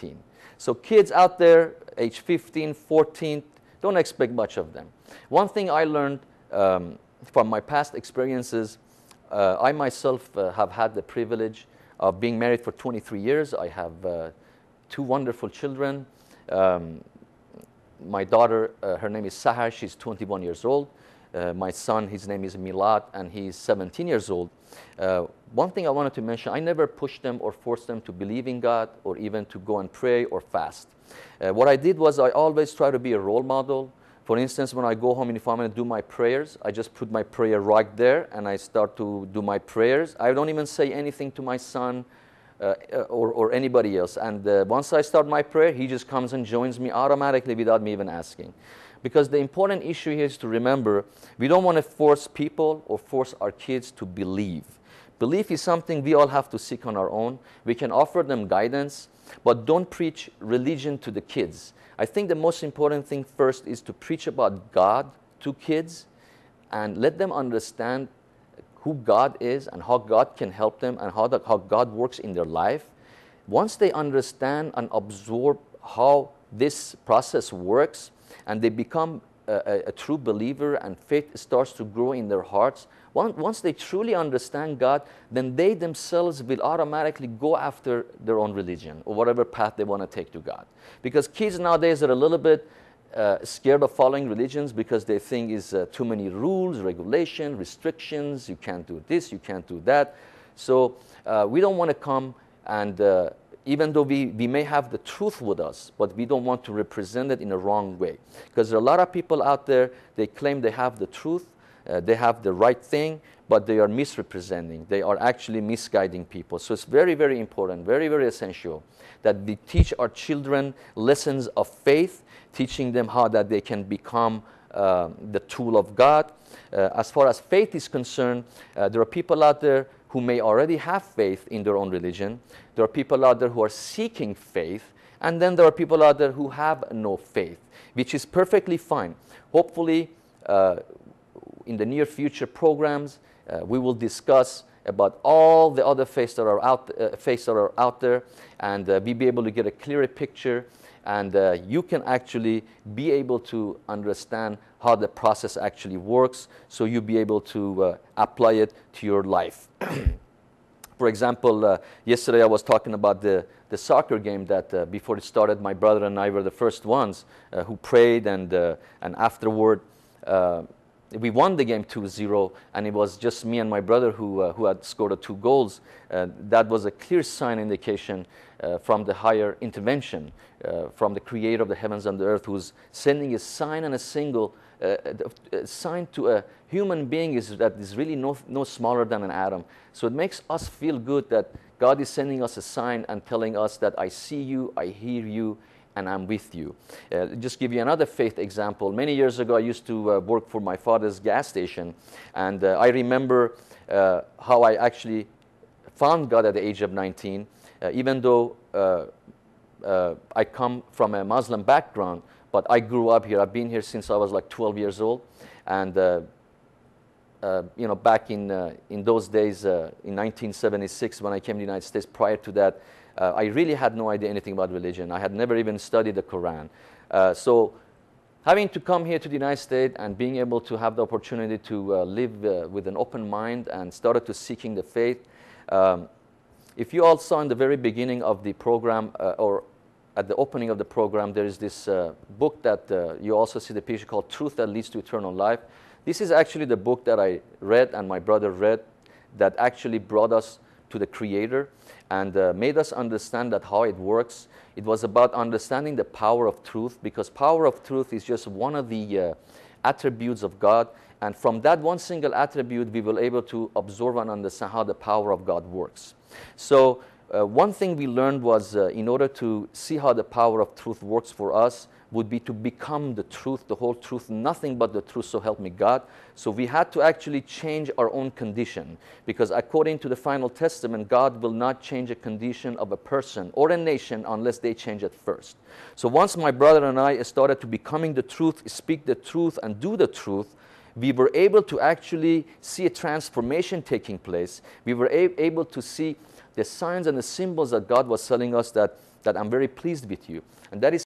17. So kids out there, age 15, 14, don't expect much of them. One thing I learned from my past experiences, I myself have had the privilege of being married for 23 years. I have 2 wonderful children. My daughter, her name is Sahar, she's 21 years old. My son, his name is Milad, and he's 17 years old. One thing I wanted to mention, I never pushed them or forced them to believe in God or even to go and pray or fast. What I did was I always try to be a role model. For instance, when I go home and if I'm going to do my prayers, I just put my prayer right there and I start to do my prayers. I don't even say anything to my son or anybody else. And once I start my prayer, he just comes and joins me automatically without me even asking. Because the important issue here is to remember, we don't want to force people or force our kids to believe. Belief is something we all have to seek on our own. We can offer them guidance, but don't preach religion to the kids. I think the most important thing first is to preach about God to kids and let them understand who God is and how God can help them and how God works in their life. Once they understand and absorb how this process works and they become a true believer and faith starts to grow in their hearts, once they truly understand God, then they themselves will automatically go after their own religion or whatever path they want to take to God. Because kids nowadays are a little bit scared of following religions because they think it's too many rules, regulation, restrictions, you can't do this, you can't do that. So we don't want to come and even though we may have the truth with us, but we don't want to represent it in a wrong way. Because there are a lot of people out there, they claim they have the truth, they have the right thing, but they are misrepresenting. They are actually misguiding people. So it's very, very important, very, very essential that we teach our children lessons of faith, teaching them how that they can become the tool of God. As far as faith is concerned, there are people out there who may already have faith in their own religion. There are people out there who are seeking faith. And then there are people out there who have no faith, which is perfectly fine. Hopefully, in the near future programs, we will discuss about all the other faiths that are out there, and we be able to get a clearer picture, and you can actually be able to understand how the process actually works, so you'll be able to apply it to your life. For example, yesterday I was talking about the soccer game that before it started, my brother and I were the first ones who prayed, and afterward, we won the game 2-0, and it was just me and my brother who had scored the 2 goals. That was a clear sign indication from the higher intervention, from the creator of the heavens and the earth, who's sending a sign and a single sign to a human being that is really no smaller than an atom. So it makes us feel good that God is sending us a sign and telling us that I see you, I hear you, and I'm with you. Just give you another faith example. Many years ago, I used to work for my father's gas station, and I remember how I actually found God at the age of 19, even though I come from a Muslim background, but I grew up here. I've been here since I was like 12 years old, and you know, back in those days, in 1976, when I came to the United States, prior to that, I really had no idea anything about religion. I had never even studied the Quran. So having to come here to the United States and being able to have the opportunity to live with an open mind and started to seeking the faith. If you all saw in the very beginning of the program, or at the opening of the program, there is this book that you also see the picture called Truth That Leads to Eternal Life. This is actually the book that I read and my brother read that actually brought us to the Creator and made us understand that how it works. It was about understanding the power of truth, because power of truth is just one of the attributes of God, and from that one single attribute we will able to absorb and understand how the power of God works. So one thing we learned was in order to see how the power of truth works for us would be to become the truth, the whole truth, nothing but the truth, so help me God. So we had to actually change our own condition, because according to the final testament, God will not change a condition of a person or a nation unless they change it first. So once my brother and I started to becoming the truth, speak the truth, and do the truth, we were able to actually see a transformation taking place. We were able to see the signs and the symbols that God was telling us that that I'm very pleased with you. And that is